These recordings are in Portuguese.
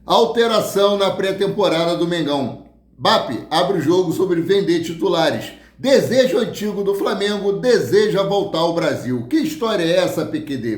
Alteração na pré-temporada do Mengão. BAP abre o jogo sobre vender titulares. Desejo antigo do Flamengo deseja voltar ao Brasil. Que história é essa, PQD?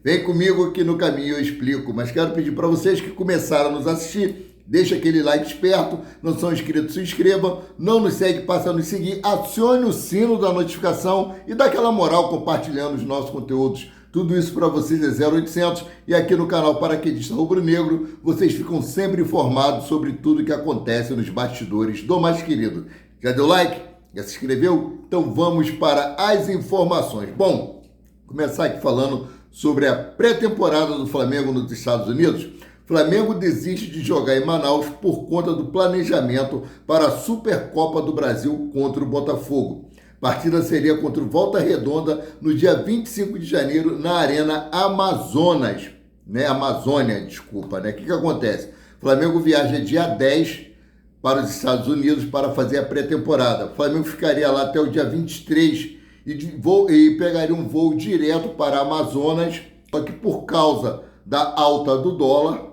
Vem comigo que no caminho eu explico. Mas quero pedir para vocês que começaram a nos assistir, deixa aquele like esperto, não são inscritos, se inscrevam, não nos segue, passa a nos seguir, acione o sino da notificação e dá aquela moral compartilhando os nossos conteúdos. Tudo isso para vocês é 0800 e aqui no canal Paraquedista Rubro Negro vocês ficam sempre informados sobre tudo que acontece nos bastidores do mais querido. Já deu like? Já se inscreveu? Então vamos para as informações. Bom, começar aqui falando sobre a pré-temporada do Flamengo nos Estados Unidos. Flamengo desiste de jogar em Manaus por conta do planejamento para a Supercopa do Brasil contra o Botafogo. A partida seria contra o Volta Redonda no dia 25 de janeiro na Arena Amazonas, Amazônia, desculpa, O que acontece? O Flamengo viaja dia 10 para os Estados Unidos para fazer a pré-temporada. O Flamengo ficaria lá até o dia 23 e pegaria um voo direto para Amazonas, só que por causa da alta do dólar,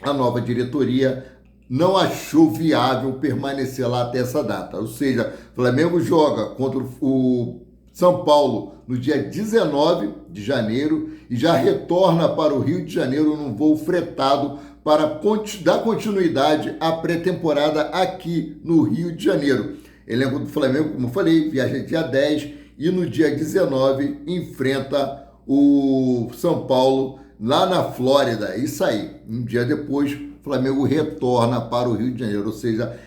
a nova diretoria não achou viável permanecer lá até essa data. Ou seja, o Flamengo joga contra o São Paulo no dia 19 de janeiro e já retorna para o Rio de Janeiro num voo fretado para dar continuidade à pré-temporada aqui no Rio de Janeiro. Elenco do Flamengo, como eu falei, viaja dia 10 e no dia 19 enfrenta o São Paulo lá na Flórida. Isso aí, um dia depois, o Flamengo retorna para o Rio de Janeiro. Ou seja,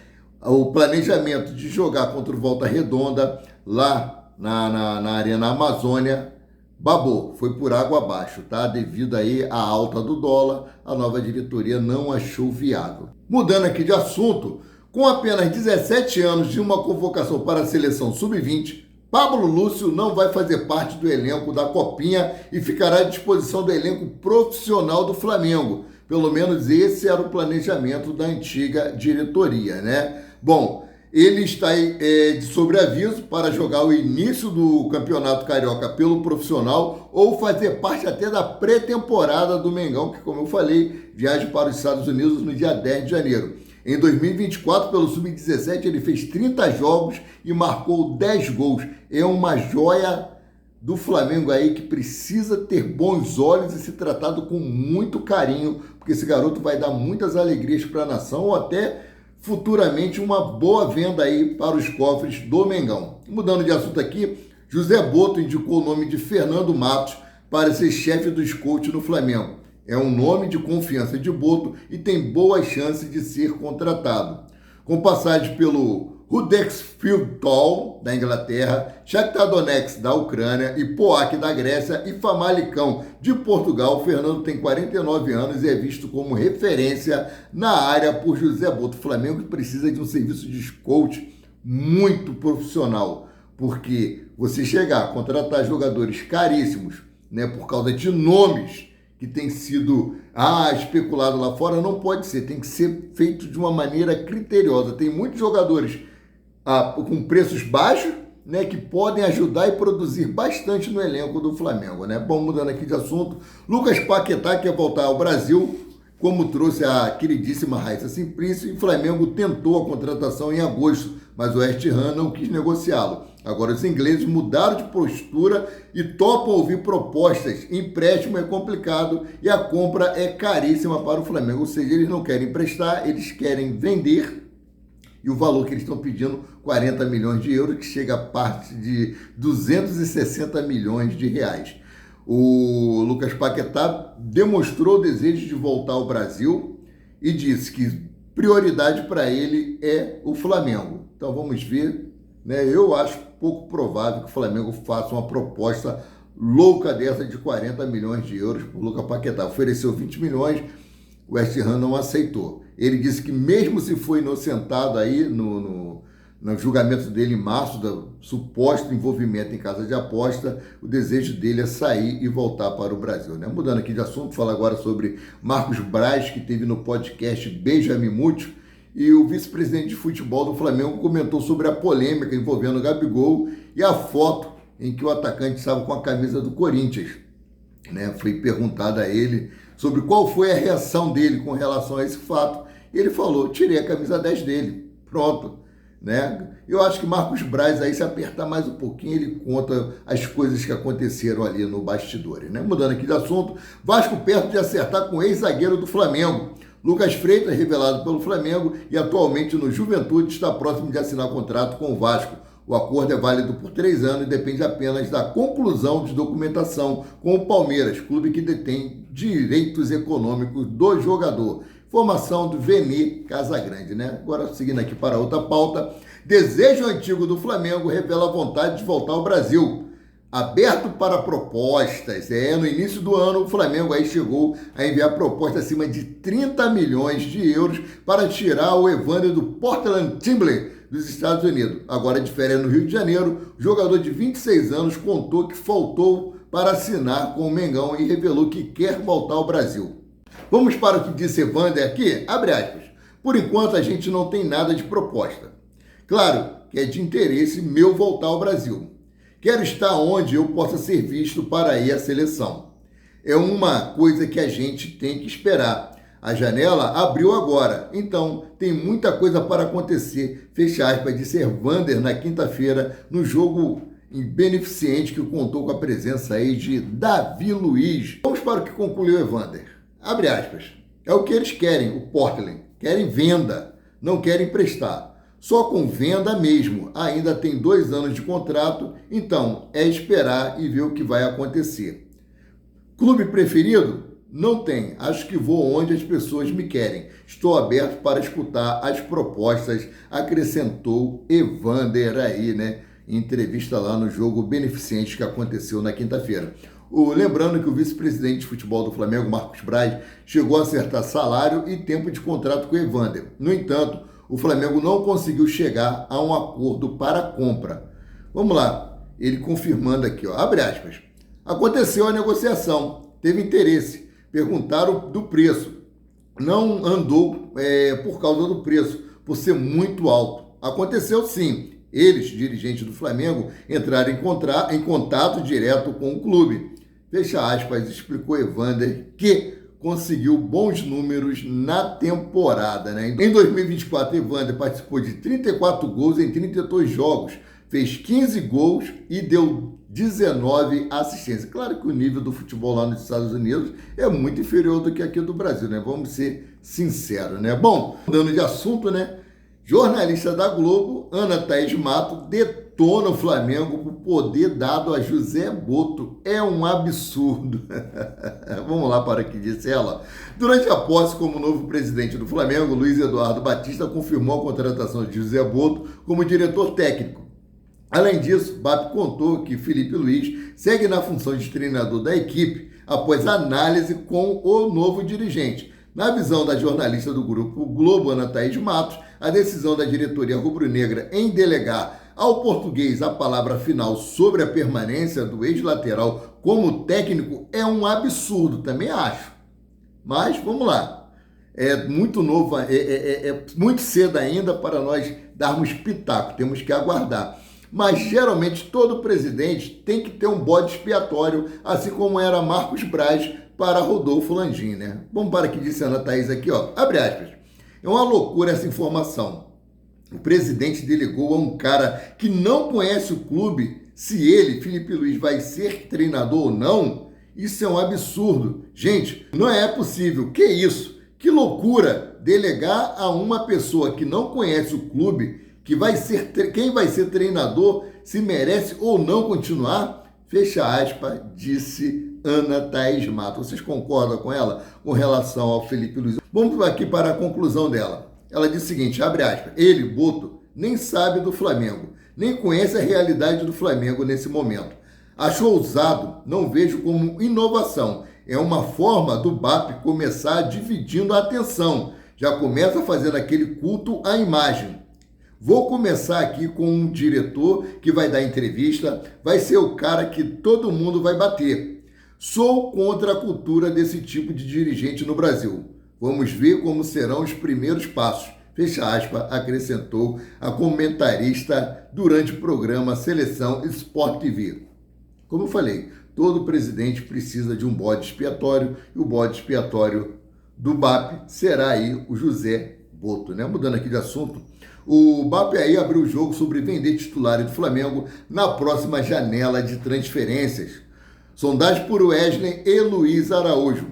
o planejamento de jogar contra o Volta Redonda lá na Arena Amazônia babou, foi por água abaixo, tá? Devido aí à alta do dólar, a nova diretoria não achou viável. Mudando aqui de assunto, com apenas 17 anos de uma convocação para a seleção sub-20, Pablo Lúcio não vai fazer parte do elenco da Copinha e ficará à disposição do elenco profissional do Flamengo. Pelo menos esse era o planejamento da antiga diretoria, Bom, ele está de sobreaviso para jogar o início do Campeonato Carioca pelo profissional ou fazer parte até da pré-temporada do Mengão, que, como eu falei, viaja para os Estados Unidos no dia 10 de janeiro. Em 2024, pelo Sub-17, ele fez 30 jogos e marcou 10 gols. É uma joia do Flamengo aí que precisa ter bons olhos e ser tratado com muito carinho, porque esse garoto vai dar muitas alegrias para a nação ou até futuramente uma boa venda aí para os cofres do Mengão. Mudando de assunto aqui, José Boto indicou o nome de Fernando Matos para ser chefe do scout no Flamengo. É um nome de confiança de Boto e tem boas chances de ser contratado. Com passagem pelo Huddersfield Town, da Inglaterra, Shakhtar Donetsk, da Ucrânia, e Poak, da Grécia, e Famalicão, de Portugal, Fernando tem 49 anos e é visto como referência na área por José Boto. O Flamengo precisa de um serviço de scout muito profissional, porque você chegar a contratar jogadores caríssimos, por causa de nomes que tem sido especulado lá fora, não pode ser, tem que ser feito de uma maneira criteriosa. Tem muitos jogadores com preços baixos, que podem ajudar e produzir bastante no elenco do Flamengo, Bom, mudando aqui de assunto, Lucas Paquetá quer voltar ao Brasil, como trouxe a queridíssima Raíssa Simplício, e o Flamengo tentou a contratação em agosto, mas o West Ham não quis negociá-lo. Agora os ingleses mudaram de postura e topam ouvir propostas. Empréstimo é complicado e a compra é caríssima para o Flamengo. Ou seja, eles não querem emprestar, eles querem vender. E o valor que eles estão pedindo, 40 milhões de euros, que chega a parte de 260 milhões de reais. O Lucas Paquetá demonstrou o desejo de voltar ao Brasil e disse que prioridade para ele é o Flamengo. Então vamos ver, Eu acho pouco provável que o Flamengo faça uma proposta louca dessa de 40 milhões de euros por Lucas Paquetá. Ofereceu 20 milhões, o West Ham não aceitou. Ele disse que mesmo se foi inocentado aí no julgamento dele em março, do suposto envolvimento em casa de aposta, o desejo dele é sair e voltar para o Brasil. Mudando aqui de assunto, falar agora sobre Marcos Braz, que teve no podcast Benjamin Múcio, e o vice-presidente de futebol do Flamengo comentou sobre a polêmica envolvendo o Gabigol e a foto em que o atacante estava com a camisa do Corinthians. Foi perguntado a ele sobre qual foi a reação dele com relação a esse fato, ele falou, tirei a camisa 10 dele, pronto. Né? Eu acho que Marcos Braz, aí, se apertar mais um pouquinho, ele conta as coisas que aconteceram ali no bastidores. Né? Mudando aqui de assunto, Vasco perto de acertar com o ex-zagueiro do Flamengo. Lucas Freitas, revelado pelo Flamengo e atualmente no Juventude, está próximo de assinar contrato com o Vasco. O acordo é válido por 3 anos e depende apenas da conclusão de documentação com o Palmeiras, clube que detém direitos econômicos do jogador. Informação do Vene Casagrande, né? Agora, seguindo aqui para outra pauta, desejo antigo do Flamengo revela a vontade de voltar ao Brasil. Aberto para propostas. No início do ano, o Flamengo aí chegou a enviar proposta acima de 30 milhões de euros para tirar o Evander do Portland Timbers dos Estados Unidos. Agora, de férias no Rio de Janeiro, o jogador de 26 anos contou que faltou para assinar com o Mengão e revelou que quer voltar ao Brasil. Vamos para o que disse Evander aqui, abre aspas. Por enquanto a gente não tem nada de proposta. Claro que é de interesse meu voltar ao Brasil. Quero estar onde eu possa ser visto para ir à seleção. É uma coisa que a gente tem que esperar. A janela abriu agora, então tem muita coisa para acontecer. Fecha aspas, disse Evander na quinta-feira no jogo beneficente que contou com a presença aí de Davi Luiz. Vamos para o que concluiu Evander. Abre aspas. É o que eles querem, o Portland. Querem venda, não querem emprestar. Só com venda mesmo. Ainda tem 2 anos de contrato, então é esperar e ver o que vai acontecer. Clube preferido? Não tem. Acho que vou onde as pessoas me querem. Estou aberto para escutar as propostas, acrescentou Evander aí, né? Em entrevista lá no jogo beneficente que aconteceu na quinta-feira. Lembrando que o vice-presidente de futebol do Flamengo, Marcos Braz, chegou a acertar salário e tempo de contrato com o Evander. No entanto, o Flamengo não conseguiu chegar a um acordo para a compra. Vamos lá, ele confirmando aqui, ó, abre aspas. Aconteceu a negociação, teve interesse, perguntaram do preço. Não andou por causa do preço, por ser muito alto. Aconteceu sim. Eles, dirigentes do Flamengo, entraram em contato direto com o clube. Fecha aspas, explicou Evander, que conseguiu bons números na temporada. Né? Em 2024, Evander participou de 34 gols em 32 jogos, fez 15 gols e deu 19 assistências. Claro que o nível do futebol lá nos Estados Unidos é muito inferior do que aqui do Brasil, né? Vamos ser sinceros, né? Bom, mudando de assunto, né? Jornalista da Globo, Ana Thaís Mato, detona o Flamengo por poder dado a José Boto. É um absurdo. Vamos lá para o que disse ela. Durante a posse como novo presidente do Flamengo, Luiz Eduardo Batista confirmou a contratação de José Boto como diretor técnico. Além disso, BAP contou que Felipe Luiz segue na função de treinador da equipe após análise com o novo dirigente. Na visão da jornalista do Grupo Globo, Ana Thaís Matos, a decisão da diretoria rubro-negra em delegar ao português a palavra final sobre a permanência do ex-lateral como técnico é um absurdo, também acho. Mas vamos lá, é muito novo, é muito cedo ainda para nós darmos pitaco, temos que aguardar. Mas geralmente todo presidente tem que ter um bode expiatório, assim como era Marcos Braz para Rodolfo Landim, né? Vamos para o que disse a Ana Thaís aqui, ó. Abre aspas. É uma loucura essa informação. O presidente delegou a um cara que não conhece o clube se ele, Felipe Luiz, vai ser treinador ou não. Isso é um absurdo. Gente, não é possível. Que isso? Que loucura delegar a uma pessoa que não conhece o clube, que vai ser quem vai ser treinador, se merece ou não continuar. Fecha aspas, disse Ana Thaís Mato. Vocês concordam com ela com relação ao Felipe Luiz? Vamos aqui para a conclusão dela. Ela diz o seguinte, abre aspas, ele, Boto, nem sabe do Flamengo, nem conhece a realidade do Flamengo nesse momento. Acho ousado, não vejo como inovação. É uma forma do BAP começar dividindo a atenção. Já começa fazendo aquele culto à imagem. Vou começar aqui com um diretor que vai dar entrevista, vai ser o cara que todo mundo vai bater. Sou contra a cultura desse tipo de dirigente no Brasil. Vamos ver como serão os primeiros passos. Fecha aspas, acrescentou a comentarista durante o programa Seleção Sport TV. Como eu falei, todo presidente precisa de um bode expiatório, e o bode expiatório do BAP será aí o José Boto, né? Mudando aqui de assunto, o BAP aí abriu o jogo sobre vender titulares do Flamengo na próxima janela de transferências. Sondagem por Wesley e Luiz Araújo.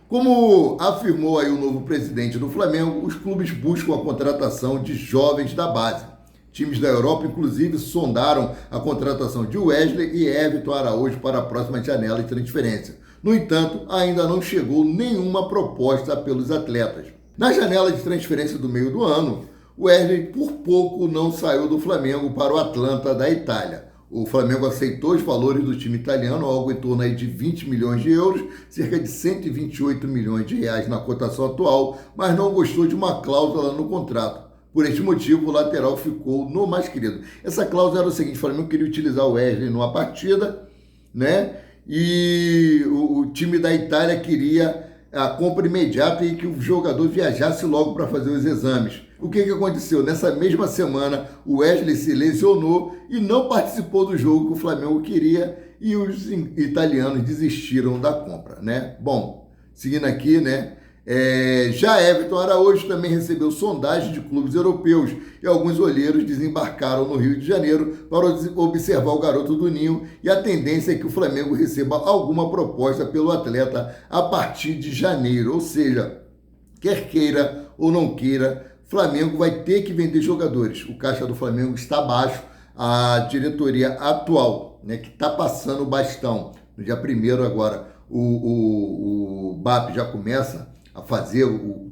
Como afirmou aí o novo presidente do Flamengo, os clubes buscam a contratação de jovens da base. Times da Europa, inclusive, sondaram a contratação de Wesley e Everton Araújo para a próxima janela de transferência. No entanto, ainda não chegou nenhuma proposta pelos atletas. Na janela de transferência do meio do ano, Wesley por pouco não saiu do Flamengo para o Atlanta da Itália. O Flamengo aceitou os valores do time italiano, algo em torno aí de 20 milhões de euros, cerca de 128 milhões de reais na cotação atual, mas não gostou de uma cláusula no contrato. Por este motivo, o lateral ficou no mais querido. Essa cláusula era o seguinte: o Flamengo queria utilizar o Wesley numa partida, né? E o time da Itália queria a compra imediata e que o jogador viajasse logo para fazer os exames. O que aconteceu? Nessa mesma semana, o Wesley se lesionou e não participou do jogo que o Flamengo queria e os italianos desistiram da compra, né? Bom, seguindo aqui, né? Já Everton Araújo também recebeu sondagem de clubes europeus e alguns olheiros desembarcaram no Rio de Janeiro para observar o garoto do Ninho, e a tendência é que o Flamengo receba alguma proposta pelo atleta a partir de janeiro, ou seja, quer queira ou não queira, Flamengo vai ter que vender jogadores. O caixa do Flamengo está baixo, a diretoria atual, né, que está passando o bastão, no dia 1º agora, o BAP já começa a fazer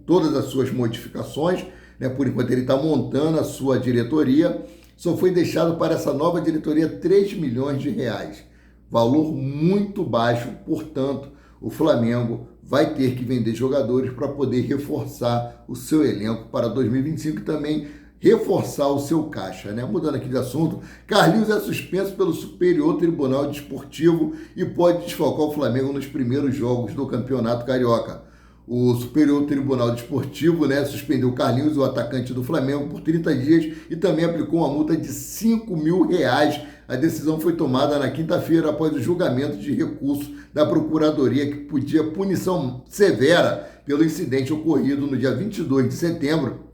todas as suas modificações, né? Por enquanto ele está montando a sua diretoria, só foi deixado para essa nova diretoria 3 milhões de reais, valor muito baixo, portanto, o Flamengo vai ter que vender jogadores para poder reforçar o seu elenco para 2025 e também reforçar o seu caixa, né? Mudando aqui de assunto, Carlinhos é suspenso pelo Superior Tribunal Desportivo e pode desfalcar o Flamengo nos primeiros jogos do Campeonato Carioca. O Superior Tribunal Desportivo, né, suspendeu Carlinhos, o atacante do Flamengo, por 30 dias e também aplicou uma multa de 5 mil reais. A decisão foi tomada na quinta-feira após o julgamento de recurso da Procuradoria, que pedia punição severa pelo incidente ocorrido no dia 22 de setembro,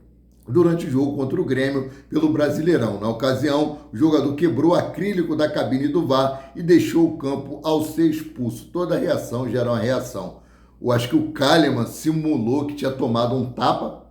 durante o jogo contra o Grêmio pelo Brasileirão. Na ocasião, o jogador quebrou o acrílico da cabine do VAR e deixou o campo ao ser expulso. Toda reação gera uma reação. Eu acho que o Kahneman simulou que tinha tomado um tapa,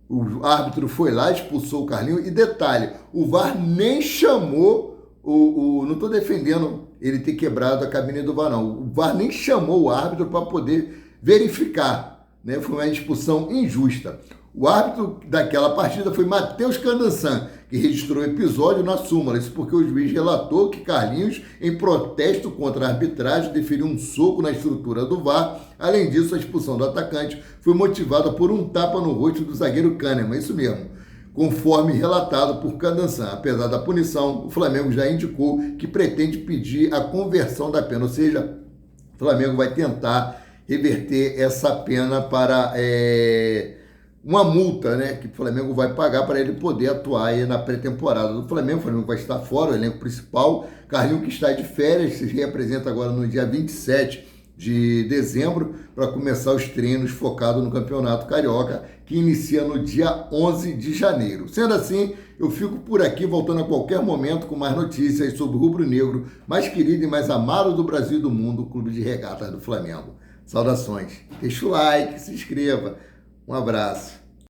o árbitro foi lá, expulsou o Carlinhos, e detalhe, o VAR nem chamou, não estou defendendo ele ter quebrado a cabine do VAR, não, o VAR nem chamou o árbitro para poder verificar, né? Foi uma expulsão injusta. O árbitro daquela partida foi Matheus Candansan, que registrou o episódio na súmula. Isso porque o juiz relatou que Carlinhos, em protesto contra a arbitragem, deferiu um soco na estrutura do VAR. Além disso, a expulsão do atacante foi motivada por um tapa no rosto do zagueiro Kahneman, isso mesmo, conforme relatado por Candansan. Apesar da punição, o Flamengo já indicou que pretende pedir a conversão da pena, ou seja, o Flamengo vai tentar reverter essa pena para uma multa, né, que o Flamengo vai pagar para ele poder atuar aí na pré-temporada do Flamengo. O Flamengo vai estar fora, o elenco principal. Carlinhos, que está de férias, se reapresenta agora no dia 27 de dezembro para começar os treinos focados no Campeonato Carioca, que inicia no dia 11 de janeiro. Sendo assim, eu fico por aqui, voltando a qualquer momento com mais notícias sobre o rubro-negro mais querido e mais amado do Brasil e do mundo, o Clube de Regatas do Flamengo. Saudações. Deixa o like, se inscreva. Um abraço.